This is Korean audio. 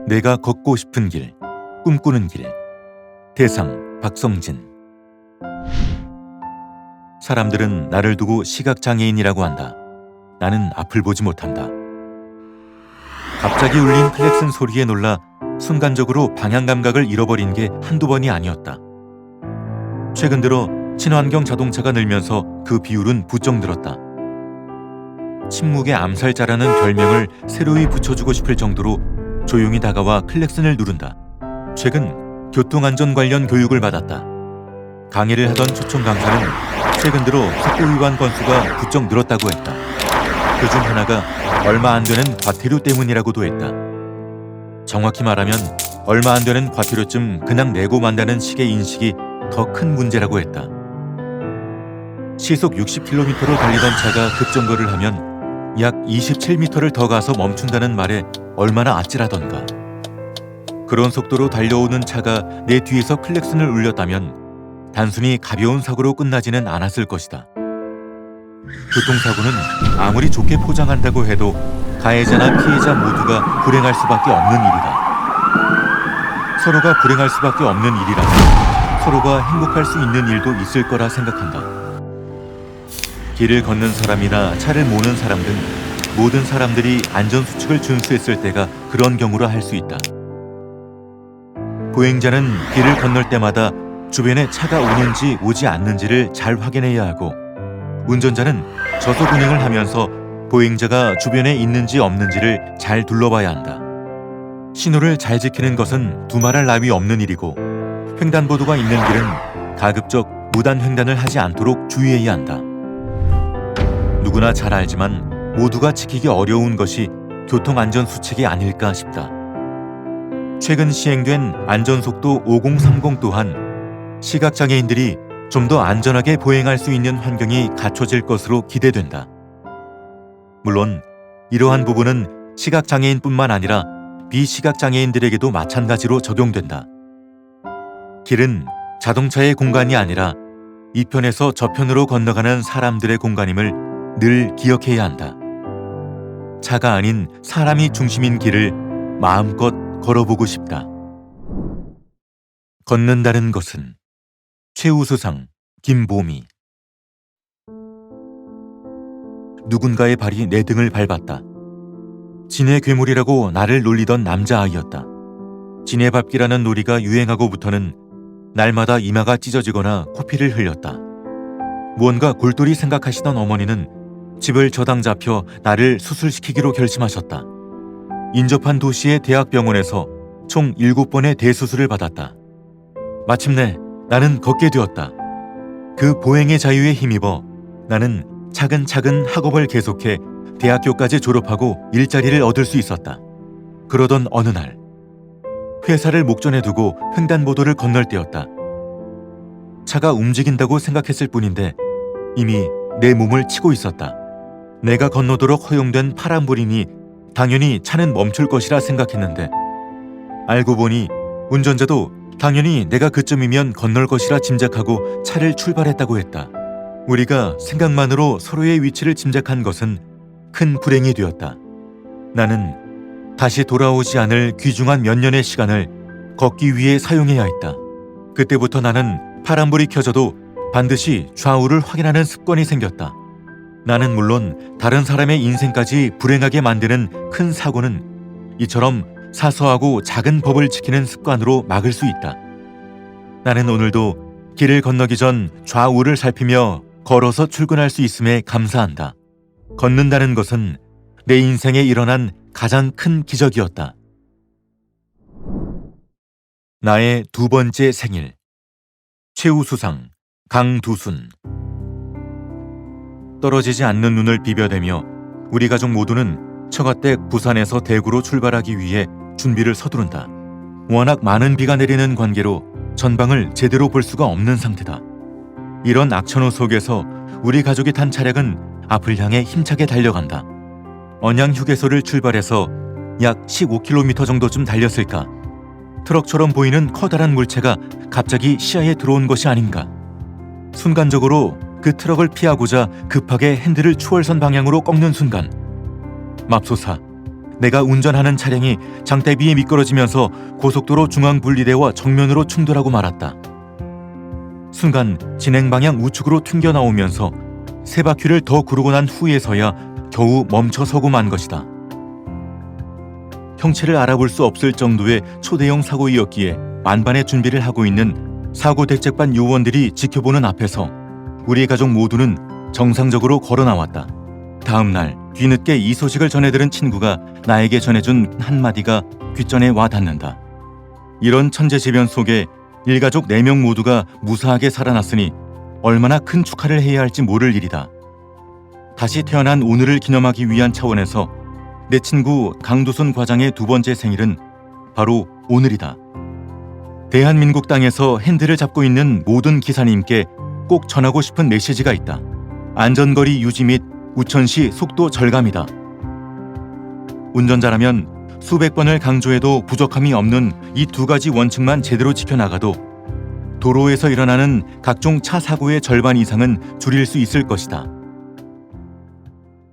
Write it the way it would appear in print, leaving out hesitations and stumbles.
내가 걷고 싶은 길, 꿈꾸는 길. 대상 박성진. 사람들은 나를 두고 시각장애인이라고 한다. 나는 앞을 보지 못한다. 갑자기 울린 클렉슨 소리에 놀라 순간적으로 방향 감각을 잃어버린 게 한두 번이 아니었다. 최근 들어 친환경 자동차가 늘면서 그 비율은 부쩍 늘었다. 침묵의 암살자라는 별명을 새로이 붙여주고 싶을 정도로 조용히 다가와 클렉슨을 누른다. 최근 교통안전 관련 교육을 받았다. 강의를 하던 초청 강사는 최근 들어 속도 위반 건수가 부쩍 늘었다고 했다. 그중 하나가 얼마 안 되는 과태료 때문이라고도 했다. 정확히 말하면 얼마 안 되는 과태료쯤 그냥 내고 만다는 식의 인식이 더 큰 문제라고 했다. 시속 60km로 달리던 차가 급정거를 하면 약 27m를 더 가서 멈춘다는 말에 얼마나 아찔하던가. 그런 속도로 달려오는 차가 내 뒤에서 클렉슨을 울렸다면 단순히 가벼운 사고로 끝나지는 않았을 것이다. 교통사고는 아무리 좋게 포장한다고 해도 가해자나 피해자 모두가 불행할 수밖에 없는 일이다. 서로가 불행할 수밖에 없는 일이라면 서로가 행복할 수 있는 일도 있을 거라 생각한다. 길을 걷는 사람이나 차를 모는 사람 등 모든 사람들이 안전수칙을 준수했을 때가 그런 경우라 할 수 있다. 보행자는 길을 건널 때마다 주변에 차가 오는지 오지 않는지를 잘 확인해야 하고, 운전자는 저속 운행을 하면서 보행자가 주변에 있는지 없는지를 잘 둘러봐야 한다. 신호를 잘 지키는 것은 두말할 나위 없는 일이고, 횡단보도가 있는 길은 가급적 무단 횡단을 하지 않도록 주의해야 한다. 누구나 잘 알지만 모두가 지키기 어려운 것이 교통안전수칙이 아닐까 싶다. 최근 시행된 안전속도 5030 또한 시각장애인들이 좀 더 안전하게 보행할 수 있는 환경이 갖춰질 것으로 기대된다. 물론 이러한 부분은 시각장애인뿐만 아니라 비시각장애인들에게도 마찬가지로 적용된다. 길은 자동차의 공간이 아니라 이편에서 저편으로 건너가는 사람들의 공간임을 늘 기억해야 한다. 차가 아닌 사람이 중심인 길을 마음껏 걸어보고 싶다. 걷는다는 것은. 최우수상 김보미. 누군가의 발이 내 등을 밟았다. 진해 괴물이라고 나를 놀리던 남자아이였다. 진해 밟기라는 놀이가 유행하고부터는 날마다 이마가 찢어지거나 코피를 흘렸다. 무언가 골똘히 생각하시던 어머니는 집을 저당 잡혀 나를 수술시키기로 결심하셨다. 인접한 도시의 대학병원에서 총 7번의 대수술을 받았다. 마침내 나는 걷게 되었다. 그 보행의 자유에 힘입어 나는 차근차근 학업을 계속해 대학교까지 졸업하고 일자리를 얻을 수 있었다. 그러던 어느 날 회사를 목전에 두고 횡단보도를 건널 때였다. 차가 움직인다고 생각했을 뿐인데 이미 내 몸을 치고 있었다. 내가 건너도록 허용된 파란불이니 당연히 차는 멈출 것이라 생각했는데, 알고 보니 운전자도 당연히 내가 그쯤이면 건널 것이라 짐작하고 차를 출발했다고 했다. 우리가 생각만으로 서로의 위치를 짐작한 것은 큰 불행이 되었다. 나는 다시 돌아오지 않을 귀중한 몇 년의 시간을 걷기 위해 사용해야 했다. 그때부터 나는 파란불이 켜져도 반드시 좌우를 확인하는 습관이 생겼다. 나는 물론 다른 사람의 인생까지 불행하게 만드는 큰 사고는 이처럼 사소하고 작은 법을 지키는 습관으로 막을 수 있다. 나는 오늘도 길을 건너기 전 좌우를 살피며 걸어서 출근할 수 있음에 감사한다. 걷는다는 것은 내 인생에 일어난 가장 큰 기적이었다. 나의 두 번째 생일. 최우수상 강두순. 떨어지지 않는 눈을 비벼대며 우리 가족 모두는 처가댁 부산에서 대구로 출발하기 위해 준비를 서두른다. 워낙 많은 비가 내리는 관계로 전방을 제대로 볼 수가 없는 상태다. 이런 악천후 속에서 우리 가족이 탄 차량은 앞을 향해 힘차게 달려간다. 언양 휴게소를 출발해서 약 15km 정도쯤 달렸을까. 트럭처럼 보이는 커다란 물체가 갑자기 시야에 들어온 것이 아닌가. 순간적으로 그 트럭을 피하고자 급하게 핸들을 추월선 방향으로 꺾는 순간 맙소사 내가 운전하는 차량이 장대비에 미끄러지면서 고속도로 중앙분리대와 정면으로 충돌하고 말았다. 순간 진행 방향 우측으로 튕겨나오면서 세 바퀴를 더 구르고 난 후에서야 겨우 멈춰서고 만 것이다. 형체를 알아볼 수 없을 정도의 초대형 사고이었기에 만반의 준비를 하고 있는 사고 대책반 요원들이 지켜보는 앞에서 우리 가족 모두는 정상적으로 걸어 나왔다. 다음 날 뒤늦게 이 소식을 전해들은 친구가 나에게 전해준 한마디가 귓전에 와 닿는다. 이런 천재지변 속에 일가족 4명 모두가 무사하게 살아났으니 얼마나 큰 축하를 해야 할지 모를 일이다. 다시 태어난 오늘을 기념하기 위한 차원에서 내 친구 강두순 과장의 2번째 생일은 바로 오늘이다. 대한민국 땅에서 핸들을 잡고 있는 모든 기사님께 꼭 전하고 싶은 메시지가 있다. 안전거리 유지 및 우천시 속도 절감이다. 운전자라면 수백 번을 강조해도 부족함이 없는 이 2가지 원칙만 제대로 지켜나가도 도로에서 일어나는 각종 차 사고의 절반 이상은 줄일 수 있을 것이다.